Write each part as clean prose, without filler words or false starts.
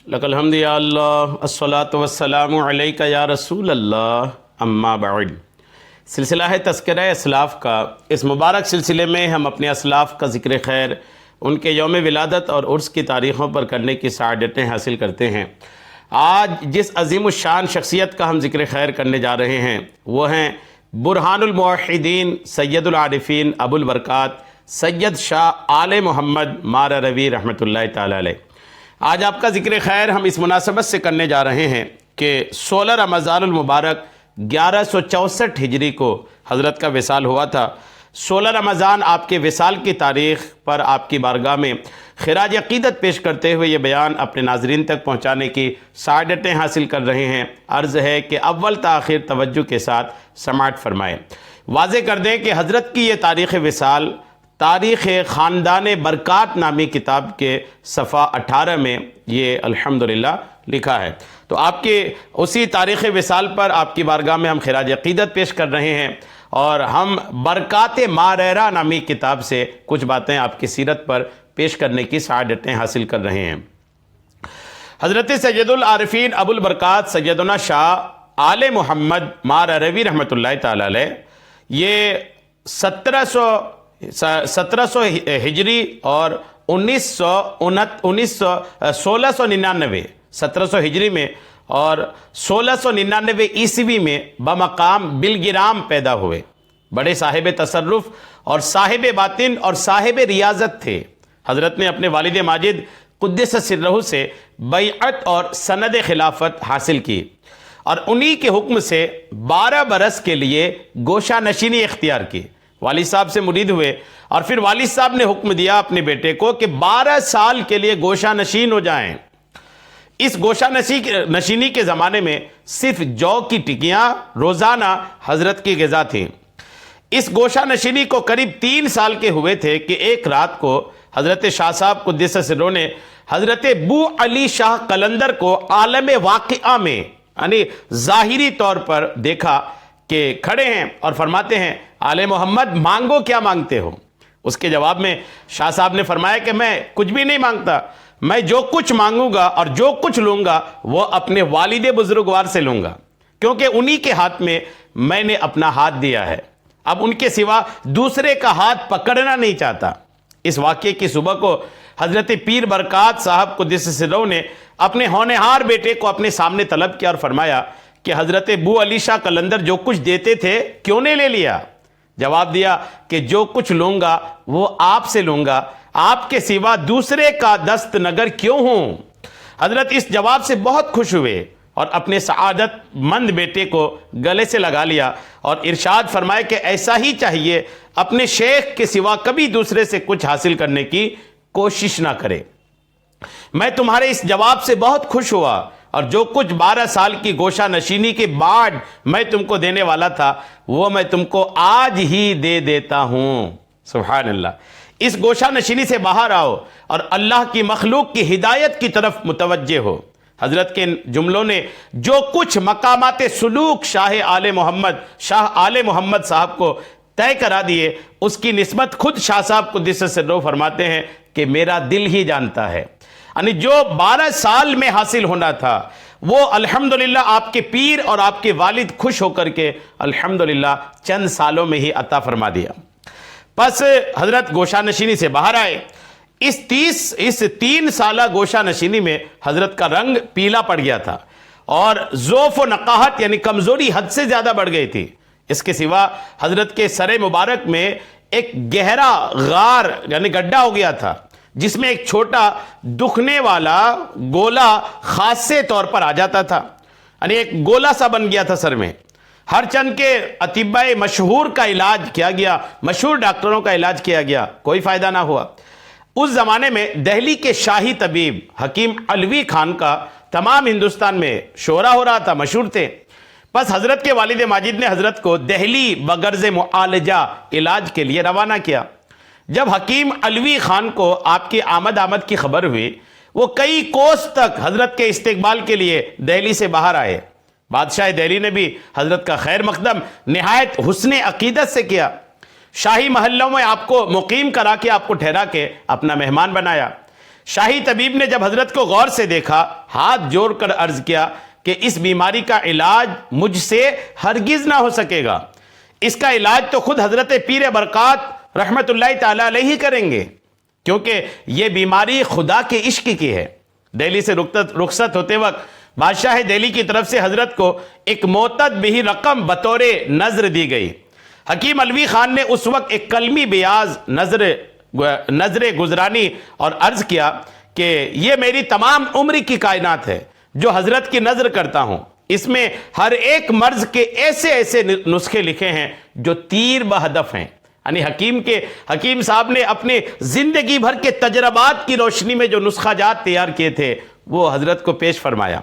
لک الحمد یا اللہ الصلاۃ والسلام علیک یا رسول اللہ اما بعد۔ سلسلہ ہے تذکرہ اسلاف کا۔ اس مبارک سلسلے میں ہم اپنے اسلاف کا ذکر خیر، ان کے یوم ولادت اور عرس کی تاریخوں پر کرنے کی سعادتیں حاصل کرتے ہیں۔ آج جس عظیم الشان شخصیت کا ہم ذکر خیر کرنے جا رہے ہیں وہ ہیں برہان الموحدین سید العارفین ابو البرکات سید شاہ آل محمد مارا روی رحمۃ اللہ تعالی علیہ۔ آج آپ کا ذکر خیر ہم اس مناسبت سے کرنے جا رہے ہیں کہ 16 رمضان المبارک 1164 ہجری کو حضرت کا وصال ہوا تھا۔ 16 رمضان آپ کے وصال کی تاریخ پر آپ کی بارگاہ میں خراج عقیدت پیش کرتے ہوئے یہ بیان اپنے ناظرین تک پہنچانے کی سعادتیں حاصل کر رہے ہیں۔ عرض ہے کہ اول تاخیر توجہ کے ساتھ سماعت فرمائیں۔ واضح کر دیں کہ حضرت کی یہ تاریخ وصال تاریخ خاندان برکات نامی کتاب کے صفحہ 18 میں یہ الحمدللہ لکھا ہے۔ تو آپ کے اسی تاریخ وصال پر آپ کی بارگاہ میں ہم خراج عقیدت پیش کر رہے ہیں اور ہم برکات ماریرہ نامی کتاب سے کچھ باتیں آپ کی سیرت پر پیش کرنے کی سعادتیں حاصل کر رہے ہیں۔ حضرت سید العارفین ابو البرکات سیدنا شاہ آل محمد مارا روی رحمۃ اللہ تعالی علیہ یہ 1700 ہجری اور 1699 1700 ہجری میں اور 1699 عیسوی میں بمقام بلگرام پیدا ہوئے۔ بڑے صاحب تصرف اور صاحب باطن اور صاحب ریاضت تھے۔ حضرت نے اپنے والد ماجد قدس سرہ سے بیعت اور سند خلافت حاصل کی اور انہی کے حکم سے 12 برس کے لیے گوشہ نشینی اختیار کی۔ والد صاحب سے مرید ہوئے اور پھر والد صاحب نے حکم دیا اپنے بیٹے کو کہ 12 سال کے لیے گوشہ نشین ہو جائیں۔ اس گوشہ نشینی کے زمانے میں صرف جو کی ٹکیاں روزانہ حضرت کی غذا تھیں۔ اس گوشہ نشینی کو قریب 3 سال کے ہوئے تھے کہ ایک رات کو حضرت شاہ صاحب قدس سرہ نے حضرت بو علی شاہ قلندر کو عالم واقعہ میں یعنی ظاہری طور پر دیکھا کہ کھڑے ہیں اور فرماتے ہیں آل محمد مانگو کیا مانگتے ہو؟ اس کے جواب میں شاہ صاحب نے فرمایا کہ میں کچھ بھی نہیں مانگتا، میں جو کچھ مانگوں گا اور جو کچھ لوں گا وہ اپنے والد بزرگوار سے لوں گا، کیونکہ انہی کے ہاتھ میں میں نے اپنا ہاتھ دیا ہے، اب ان کے سوا دوسرے کا ہاتھ پکڑنا نہیں چاہتا۔ اس واقعے کی صبح کو حضرت پیر برکات صاحب قدس سرہ نے اپنے ہونہار بیٹے کو اپنے سامنے طلب کیا اور فرمایا کہ حضرت بو علی شاہ قلندر جو کچھ دیتے تھے کیوں نہیں لے لیا؟ جواب دیا کہ جو کچھ لوں گا وہ آپ سے لوں گا، آپ کے سوا دوسرے کا دست نگر کیوں ہوں؟ حضرت اس جواب سے بہت خوش ہوئے اور اپنے سعادت مند بیٹے کو گلے سے لگا لیا اور ارشاد فرمائے کہ ایسا ہی چاہیے، اپنے شیخ کے سوا کبھی دوسرے سے کچھ حاصل کرنے کی کوشش نہ کرے۔ میں تمہارے اس جواب سے بہت خوش ہوا اور جو کچھ 12 سال کی گوشہ نشینی کے بعد میں تم کو دینے والا تھا وہ میں تم کو آج ہی دے دیتا ہوں۔ سبحان اللہ۔ اس گوشہ نشینی سے باہر آؤ اور اللہ کی مخلوق کی ہدایت کی طرف متوجہ ہو۔ حضرت کے جملوں نے جو کچھ مقامات سلوک شاہ آل محمد صاحب کو طے کرا دیے اس کی نسبت خود شاہ صاحب قدس سرہ فرماتے ہیں کہ میرا دل ہی جانتا ہے، یعنی جو 12 سال میں حاصل ہونا تھا وہ الحمدللہ آپ کے پیر اور آپ کے والد خوش ہو کر کے الحمدللہ چند سالوں میں ہی عطا فرما دیا۔ پس حضرت گوشہ نشینی سے باہر آئے۔ اس 3 سالہ گوشہ نشینی میں حضرت کا رنگ پیلا پڑ گیا تھا اور ضعف و نقاہت یعنی کمزوری حد سے زیادہ بڑھ گئی تھی۔ اس کے سوا حضرت کے سر مبارک میں ایک گہرا غار یعنی گڈھا ہو گیا تھا جس میں ایک چھوٹا دکھنے والا گولا خاصے طور پر آ جاتا تھا، یعنی ایک گولا سا بن گیا تھا سر میں۔ ہر چند کے اطباء مشہور کا علاج کیا گیا، مشہور ڈاکٹروں کا علاج کیا گیا، کوئی فائدہ نہ ہوا۔ اس زمانے میں دہلی کے شاہی طبیب حکیم علوی خان کا تمام ہندوستان میں شہرہ ہو رہا تھا، مشہور تھے۔ بس حضرت کے والد ماجد نے حضرت کو دہلی بغرض معالجہ علاج کے لیے روانہ کیا۔ جب حکیم علوی خان کو آپ کی آمد کی خبر ہوئی وہ کئی کوس تک حضرت کے استقبال کے لیے دہلی سے باہر آئے۔ بادشاہ دہلی نے بھی حضرت کا خیر مقدم نہایت حسن عقیدت سے کیا۔ شاہی محلوں میں آپ کو مقیم کرا کے آپ کو ٹھہرا کے اپنا مہمان بنایا۔ شاہی طبیب نے جب حضرت کو غور سے دیکھا، ہاتھ جوڑ کر عرض کیا کہ اس بیماری کا علاج مجھ سے ہرگز نہ ہو سکے گا، اس کا علاج تو خود حضرت پیر برکات رحمت اللہ تعالی علیہ کریں گے، کیونکہ یہ بیماری خدا کے عشق کی ہے۔ دہلی سے رخصت ہوتے وقت بادشاہ دہلی کی طرف سے حضرت کو ایک معتد بہ رقم بطور نذر دی گئی۔ حکیم علوی خان نے اس وقت ایک کلمی بیاض نظر گزرانی اور عرض کیا کہ یہ میری تمام عمر کی کائنات ہے جو حضرت کی نظر کرتا ہوں، اس میں ہر ایک مرض کے ایسے ایسے نسخے لکھے ہیں جو تیر بہدف ہیں۔ یعنی حکیم صاحب نے اپنے زندگی بھر کے تجربات کی روشنی میں جو نسخہ جات تیار کیے تھے وہ حضرت کو پیش فرمایا،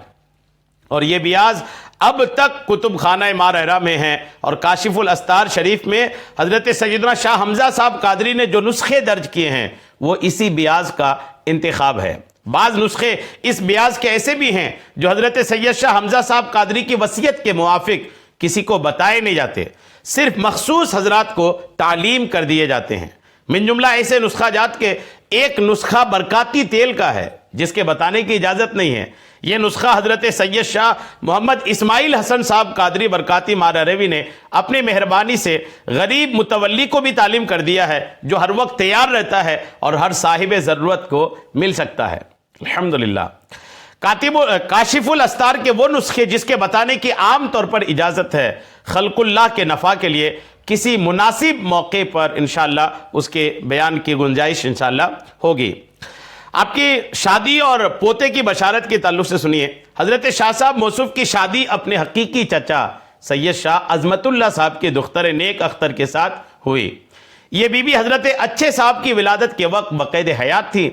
اور یہ بیاض اب تک کتب خانہ مارحرہ میں ہیں، اور کاشف الاستار شریف میں حضرت سیدنا شاہ حمزہ صاحب قادری نے جو نسخے درج کیے ہیں وہ اسی بیاض کا انتخاب ہے۔ بعض نسخے اس بیاض کے ایسے بھی ہیں جو حضرت سید شاہ حمزہ صاحب قادری کی وصیت کے موافق کسی کو بتائے نہیں جاتے، صرف مخصوص حضرات کو تعلیم کر دیے جاتے ہیں۔ من جملہ ایسے نسخہ جات کے ایک نسخہ برکاتی تیل کا ہے جس کے بتانے کی اجازت نہیں ہے۔ یہ نسخہ حضرت سید شاہ محمد اسماعیل حسن صاحب قادری برکاتی مارحروی نے اپنی مہربانی سے غریب متولی کو بھی تعلیم کر دیا ہے، جو ہر وقت تیار رہتا ہے اور ہر صاحب ضرورت کو مل سکتا ہے۔ الحمدللہ۔ کاشف الاستار کے وہ نسخے جس کے بتانے کی عام طور پر اجازت ہے، خلق اللہ کے نفع کے لیے کسی مناسب موقع پر انشاءاللہ اس کے بیان کی گنجائش انشاءاللہ ہوگی۔ آپ کی شادی اور پوتے کی بشارت کے تعلق سے سنیے۔ حضرت شاہ صاحب موصوف کی شادی اپنے حقیقی چچا سید شاہ عظمت اللہ صاحب کے دختر نیک اختر کے ساتھ ہوئی۔ یہ بی بی حضرت اچھے صاحب کی ولادت کے وقت بقید حیات تھی۔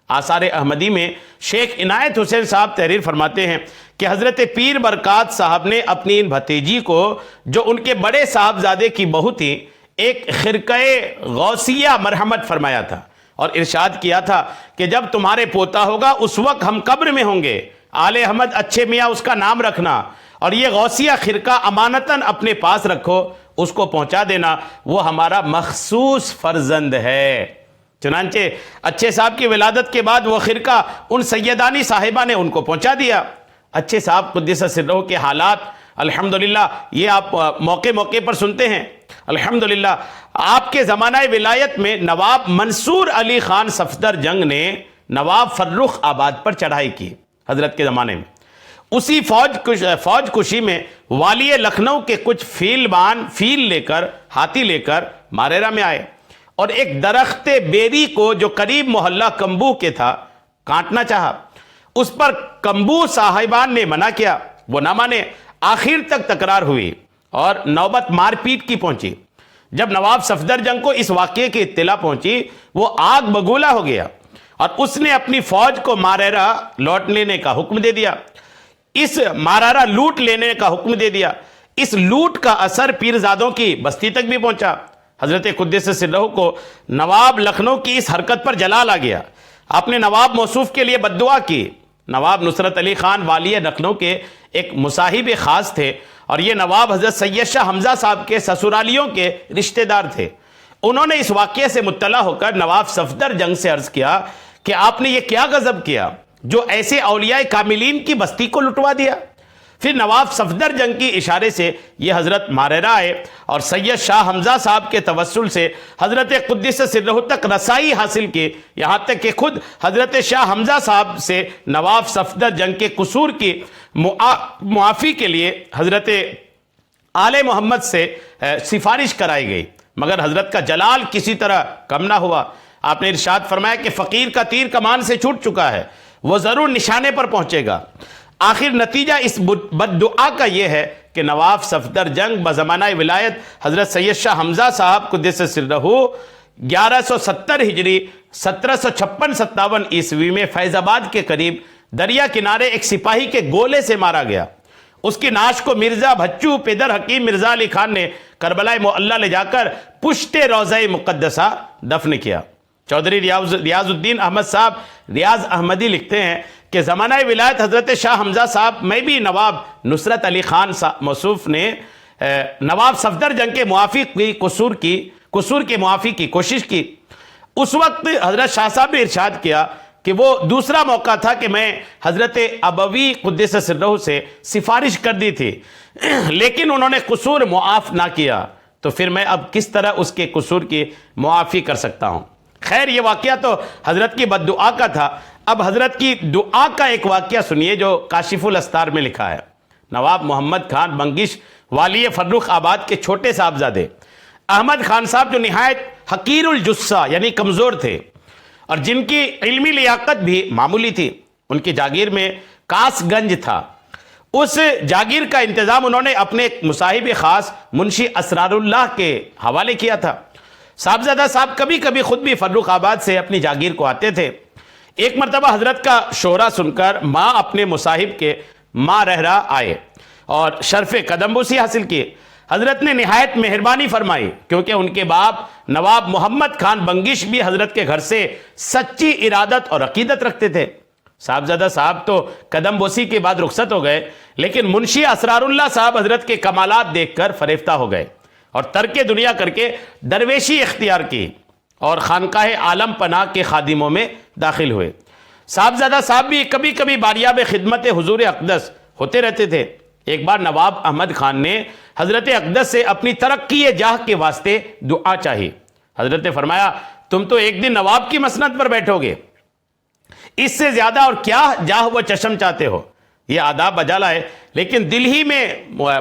آثار احمدی میں شیخ عنایت حسین صاحب تحریر فرماتے ہیں کہ حضرت پیر برکات صاحب نے اپنی ان بھتیجی کو، جو ان کے بڑے صاحبزادے کی بہو تھی، ایک خرقہ غوثیہ مرحمت فرمایا تھا اور ارشاد کیا تھا کہ جب تمہارے پوتا ہوگا اس وقت ہم قبر میں ہوں گے، آل احمد اچھے میاں اس کا نام رکھنا، اور یہ غوثیہ خرقہ امانتاً اپنے پاس رکھو، اس کو پہنچا دینا، وہ ہمارا مخصوص فرزند ہے۔ چنانچہ اچھے صاحب کی ولادت کے بعد وہ خرقہ ان سیدانی صاحبہ نے ان کو پہنچا دیا۔ اچھے صاحب قدس سرہ کے حالات الحمدللہ یہ آپ موقع پر سنتے ہیں۔ الحمدللہ آپ کے زمانہ ولایت میں نواب منصور علی خان صفدر جنگ نے نواب فرخ آباد پر چڑھائی کی حضرت کے زمانے میں۔ اسی فوج کشی میں والی لکھنؤ کے کچھ فیل لے کر، ہاتھی لے کر مارحرہ میں آئے، اور ایک درخت بیری کو جو قریب محلہ کمبو کے تھا کاٹنا چاہا۔ اس پر کمبو صاحبان نے منع کیا، وہ نہ مانے۔ آخر تک تکرار ہوئی اور نوبت مار پیٹ کی پہنچی۔ جب نواب صفدر جنگ کو اس واقعے کی اطلاع پہنچی، وہ آگ بگولا ہو گیا اور اس نے اپنی فوج کو مارحرہ لوٹ لینے کا حکم دے دیا۔ اس لوٹ کا اثر پیرزادوں کی بستی تک بھی پہنچا۔ حضرت قدس سرہ کو نواب لکھنؤ کی اس حرکت پر جلال آ گیا۔ آپ نے نواب موصوف کے لیے بددعا کی۔ نواب نصرت علی خان والی لکھنؤ کے ایک مصاحب خاص تھے، اور یہ نواب حضرت سید شاہ حمزہ صاحب کے سسرالیوں کے رشتہ دار تھے۔ انہوں نے اس واقعے سے مطلع ہو کر نواب صفدر جنگ سے عرض کیا کہ آپ نے یہ کیا غضب کیا جو ایسے اولیاء کاملین کی بستی کو لٹوا دیا۔ پھر نواب صفدر جنگ کی اشارے سے یہ حضرت مارحرہ آئے اور سید شاہ حمزہ صاحب کے توسل سے حضرت قدس سرہ تک رسائی حاصل کی، یہاں تک کہ خود حضرت شاہ حمزہ صاحب سے نواب صفدر جنگ کے قصور کی معافی کے لیے حضرت آل محمد سے سفارش کرائی گئی، مگر حضرت کا جلال کسی طرح کم نہ ہوا۔ آپ نے ارشاد فرمایا کہ فقیر کا تیر کمان سے چھوٹ چکا ہے، وہ ضرور نشانے پر پہنچے گا۔ آخر نتیجہ اس بددعا کا یہ ہے کہ نواب صفدر جنگ بزمانہ ولایت حضرت سید شاہ حمزہ صاحب قدس سرہ 1170 ہجری 1756-57 عیسوی میں فیض آباد کے قریب دریا کنارے ایک سپاہی کے گولے سے مارا گیا۔ اس کی نعش کو مرزا بھچو پدر حکیم مرزا علی خان نے کربلا معلی لے جا کر پشت روضہ مقدسہ دفن کیا۔ چودھری ریاض الدین احمد صاحب ریاض احمدی لکھتے ہیں کہ زمانہ ولایت حضرت شاہ حمزہ صاحب میں بھی نواب نصرت علی خان موصوف نے نواب صفدر جنگ کے موافق کی قصور کے موافق کی کوشش کی۔ اس وقت حضرت شاہ صاحب نے ارشاد کیا کہ وہ دوسرا موقع تھا کہ میں حضرت ابوی قدس سرہ سے سفارش کر دی تھی لیکن انہوں نے قصور معاف نہ کیا، تو پھر میں اب کس طرح اس کے قصور کی معافی کر سکتا ہوں؟ خیر یہ واقعہ تو حضرت کی بد دعا کا تھا، اب حضرت کی دعا کا ایک واقعہ سنیے جو کاشف الاستار میں لکھا ہے۔ نواب محمد خان بنگش والی فرخ آباد کے چھوٹے صاحبزادے احمد خان صاحب جو نہایت حقیر الجثہ یعنی کمزور تھے اور جن کی علمی لیاقت بھی معمولی تھی، ان کی جاگیر میں کاس گنج تھا، اس جاگیر کا انتظام انہوں نے اپنے ایک مصاحب خاص منشی اسرار اللہ کے حوالے کیا تھا۔ صاحبزادہ صاحب کبھی کبھی خود بھی فرخ آباد سے اپنی جاگیر کو آتے تھے۔ ایک مرتبہ حضرت کا شورا سن کر ماں اپنے مصاحب کے ماں رہرا آئے اور شرف قدم بوسی حاصل کی۔ حضرت نے نہایت مہربانی فرمائی کیونکہ ان کے باپ نواب محمد خان بنگش بھی حضرت کے گھر سے سچی ارادت اور عقیدت رکھتے تھے۔ صاحبزادہ صاحب تو قدم بوسی کے بعد رخصت ہو گئے، لیکن منشی اسرار اللہ صاحب حضرت کے کمالات دیکھ کر فریفتہ ہو گئے اور ترک دنیا کر کے درویشی اختیار کی اور خانقاہ عالم پناہ کے خادموں میں داخل ہوئے۔ صاحبزادہ صاحب بھی کبھی کبھی باریاب خدمت حضور اقدس ہوتے رہتے تھے۔ ایک بار نواب احمد خان نے حضرت اقدس سے اپنی ترقی جاہ کے واسطے دعا چاہی۔ حضرت نے فرمایا تم تو ایک دن نواب کی مسند پر بیٹھو گے، اس سے زیادہ اور کیا جاہ و چشم چاہتے ہو؟ یہ آداب بجا لائے، لیکن دل ہی میں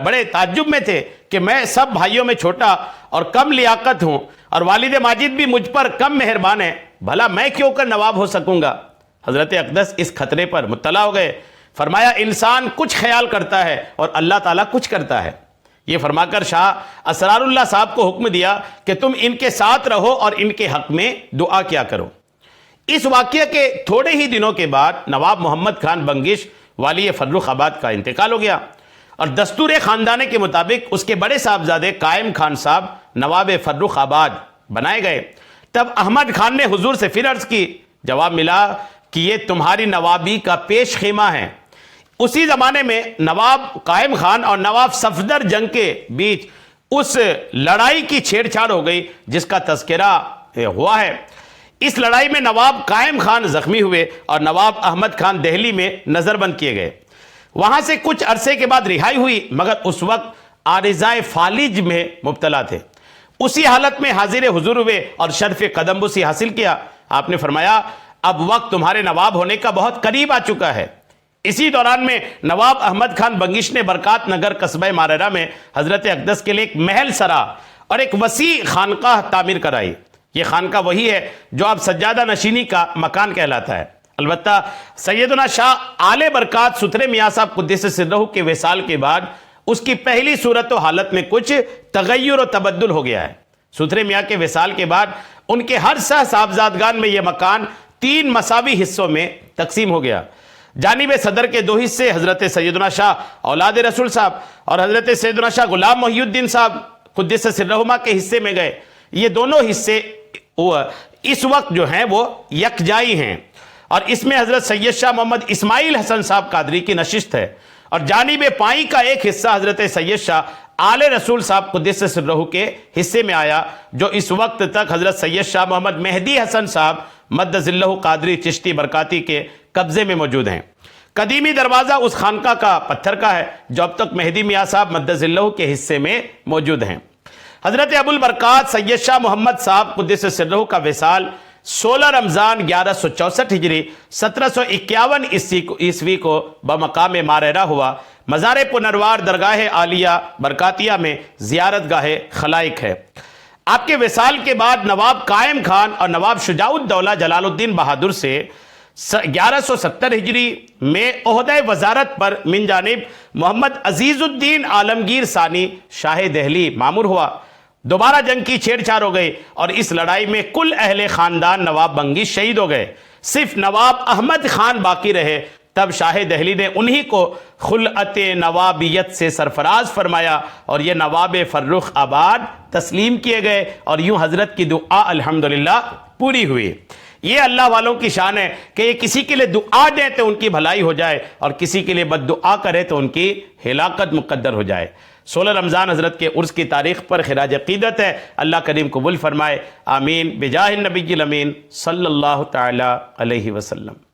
بڑے تعجب میں تھے کہ میں سب بھائیوں میں چھوٹا اور کم لیاقت ہوں اور والد ماجد بھی مجھ پر کم مہربان ہیں، بھلا میں کیوں کر نواب ہو سکوں گا؟ حضرت اقدس اس خطرے پر مطلع ہو گئے، فرمایا انسان کچھ خیال کرتا ہے اور اللہ تعالیٰ کچھ کرتا ہے۔ یہ فرما کر شاہ اسرار اللہ صاحب کو حکم دیا کہ تم ان کے ساتھ رہو اور ان کے حق میں دعا کیا کرو۔ اس واقعے کے تھوڑے ہی دنوں کے بعد نواب محمد خان بنگش والی فرخ آباد کا انتقال ہو گیا اور دستور خاندانے کے مطابق اس کے بڑے صاحبزادے قائم خان صاحب نواب فرخ آباد بنائے گئے۔ تب احمد خان نے حضور سے پھر عرض کی، جواب ملا کہ یہ تمہاری نوابی کا پیش خیمہ ہے۔ اسی زمانے میں نواب قائم خان اور نواب صفدر جنگ کے بیچ اس لڑائی کی چھیڑ چھاڑ ہو گئی جس کا تذکرہ ہوا ہے۔ اس لڑائی میں نواب قائم خان زخمی ہوئے اور نواب احمد خان دہلی میں نظر بند کیے گئے۔ وہاں سے کچھ عرصے کے بعد رہائی ہوئی، مگر اس وقت عارضۂ فالج میں مبتلا تھے۔ اسی حالت میں حاضر حضور ہوئے اور شرف قدم بوسی حاصل کیا۔ آپ نے فرمایا اب وقت تمہارے نواب ہونے کا بہت قریب آ چکا ہے۔ اسی دوران میں نواب احمد خان بنگش نے برکات نگر قصبہ ماررہ میں حضرت اقدس کے لیے ایک محل سرا اور ایک وسیع خانقاہ تعمیر کرائی۔ یہ خانقاہ وہی ہے جو اب سجادہ نشینی کا مکان کہلاتا ہے۔ البتہ سیدنا شاہ آل برکات سترے میاں صاحب قدس سرہ کے وصال کے بعد اس کی پہلی صورت و حالت میں کچھ تغیر و تبدل ہو گیا ہے۔ سترے میاں کے وصال کے بعد ان کے ہر سہ صاحبزادگان میں یہ مکان 3 مساوی حصوں میں تقسیم ہو گیا۔ جانب صدر کے 2 حصے حضرت سیدنا شاہ اولاد رسول صاحب اور حضرت سیدنا شاہ غلام محی الدین صاحب قدس سرہما کے حصے میں گئے۔ یہ دونوں حصے اس وقت جو ہیں وہ یکجائی ہیں اور اس میں حضرت سید شاہ محمد اسماعیل حسن صاحب قادری کی نشست ہے، اور جانب پائیں کا ایک حصہ حضرت سید شاہ آل رسول صاحب قدس سرہ کے حصے میں آیا، جو اس وقت تک حضرت سید شاہ محمد مہدی حسن صاحب مد ظلہ قادری چشتی برکاتی کے قبضے میں موجود ہیں۔ قدیمی دروازہ اس خانقاہ کا پتھر کا ہے جو اب تک مہدی میاں صاحب مد ظلہ کے حصے میں موجود ہیں۔ حضرت ابو البرکات سید شاہ محمد صاحب قدس سرہ کا وصال 16 رمضان 1164 ہجری 1751 عیسوی کو بمقام ماررہ ہوا۔ مزار پنروار درگاہ عالیہ برکاتیہ میں زیارت گاہ خلائق ہے۔ آپ کے وصال کے بعد نواب قائم خان اور نواب شجاع الدولہ جلال الدین بہادر سے 1170 ہجری میں عہدہ وزارت پر من جانب محمد عزیز الدین عالمگیر ثانی شاہ دہلی مامور ہوا۔ دوبارہ جنگ کی چھیڑ چھاڑ ہو گئی اور اس لڑائی میں کل اہل خاندان نواب بنگش شہید ہو گئے، صرف نواب احمد خان باقی رہے۔ تب شاہ دہلی نے انہی کو خلعت نوابیت سے سرفراز فرمایا اور یہ نواب فرخ آباد تسلیم کیے گئے، اور یوں حضرت کی دعا الحمدللہ پوری ہوئی۔ یہ اللہ والوں کی شان ہے کہ یہ کسی کے لیے دعا دیں تو ان کی بھلائی ہو جائے اور کسی کے لیے بد دعا کرے تو ان کی ہلاکت مقدر ہو جائے۔ 16 رمضان حضرت کے عرس کی تاریخ پر خراج عقیدت ہے. اللہ کریم قبول فرمائے. آمین بجاہ النبی الامین صلی اللہ تعالی علیہ وسلم.